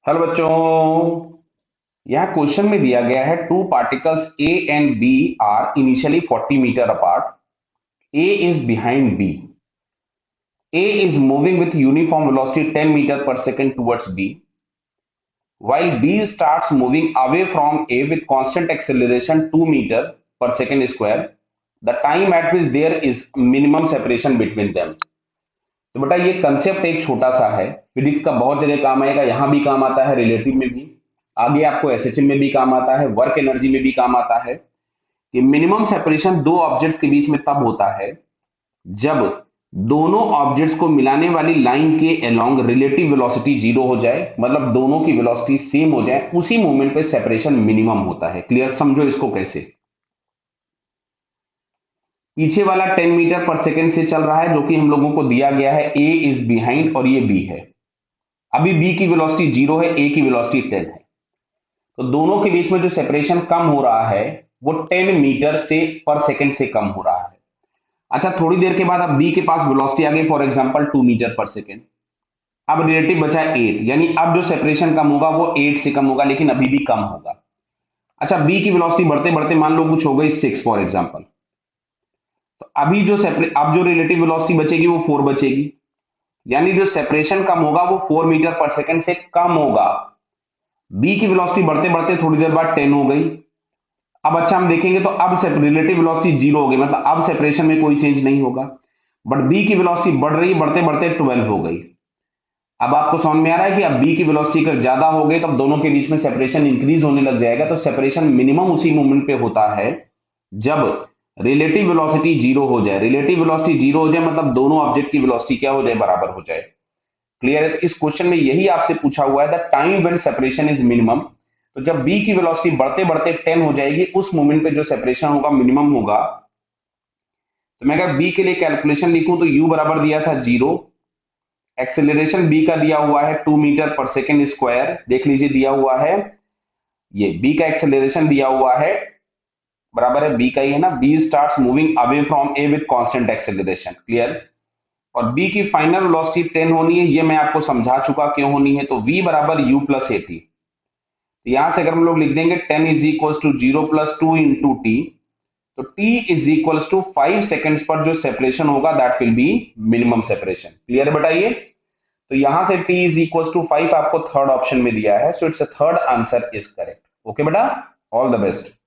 Hello बच्चों। यहाँ question में दिया गया है two particles A and B are initially 40 metre apart. A is behind B. A is moving with uniform velocity 10 metre per second towards B, while b starts moving away from a with constant acceleration 2 meter per second square. The time at which there is minimum separation between them. तो बेटा ये concept एक छोटा सा है, physics का बहुत जगह काम आएगा, यहां भी काम आता है, रिलेटिव में भी, आगे आपको एसएचएम में भी काम आता है, वर्क एनर्जी में भी काम आता है कि मिनिमम सेपरेशन दो ऑब्जेक्ट्स के बीच में तब होता है जब दोनों ऑब्जेक्ट्स को मिलाने वाली लाइन के अलोंग रिलेटिव वेलोसिटी जीरो हो जाए, मतलब दोनों की वेलोसिटी सेम हो जाए, उसी मोमेंट पे सेपरेशन मिनिमम होता है। क्लियर? समझो इसको कैसे। पीछे वाला 10 मीटर पर सेकेंड से चल रहा है जो कि हम लोगों को दिया गया है, ए इज बिहाइंड और ये बी है। अभी बी की वेलोसिटी जीरो है, ए की वेलोसिटी 10 है, तो दोनों के बीच में जो सेपरेशन कम हो रहा है वो 10 मीटर से पर सेकेंड से कम हो रहा है। अच्छा, थोड़ी देर के बाद अब बी के पास वेलोसिटी आ गई for example 2 metre per second. अब रिलेटिव बचा 8, यानी अब जो सेपरेशन कम होगा वो 8 से कम होगा, लेकिन अभी भी कम होगा। अच्छा, बी की वेलोसिटी बढ़ते बढ़ते मान लो कुछ हो गई 6 फॉर एग्जांपल, तो अभी अब जो रिलेटिव वेलोसिटी बचेगी वो 4 बचेगी, यानी जो सेपरेशन कम होगा वो 4 मीटर पर सेकेंड से कम होगा। बी की वेलोसिटी बढ़ते बढ़ते थोड़ी देर बाद 10 हो गई। अब अच्छा हम देखेंगे तो अब रिलेटिव वेलोसिटी जीरो हो गई, मतलब अब सेपरेशन में कोई चेंज नहीं होगा। बट बी की वेलोसिटी बढ़ रही है, बढ़ते बढ़ते 12 हो गई। अब आपको समझ में आ रहा है कि अब बी की वेलोसिटी अगर ज्यादा हो गई तब दोनों के बीच में सेपरेशन इंक्रीज होने लग जाएगा। तो सेपरेशन मिनिमम उसी मोमेंट पे होता है जब रिलेटिव वेलोसिटी जीरो हो जाए। रिलेटिव वेलोसिटी जीरो हो जाए मतलब दोनों ऑब्जेक्ट की वेलोसिटी क्या हो जाए, बराबर हो जाए। क्लियर है? इस क्वेश्चन में यही आपसे पूछा हुआ है, the time when separation is minimum. तो जब बी की वेलोसिटी बढ़ते बढ़ते 10 हो जाएगी, उस मोमेंट पे जो सेपरेशन होगा मिनिमम होगा। तो मैं अगर बी के लिए कैलकुलेशन लिखूं तो यू बराबर दिया था जीरो, एक्सेलरेशन बी का दिया हुआ है 2 मीटर पर सेकेंड स्क्वायर, देख लीजिए दिया हुआ है, ये बी का एक्सेलरेशन दिया हुआ है, बराबर है बी का ही है ना, B starts moving away from A with constant acceleration. Clear? और बी की फाइनल वेलोसिटी 10 होनी है, ये मैं आपको समझा चुका क्यों होनी है। तो v बराबर u प्लस ए टी। यहां से अगर हम लोग लिख देंगे 10 is equal to zero plus two into T, तो t is equal to 5 seconds पर जो सेपरेशन होगा that will be minimum separation. Clear बताइए? तो यहां से t इज इक्वल टू 5 आपको थर्ड ऑप्शन में दिया है, so it's third answer is correct. Okay बेटा, ऑल द बेस्ट।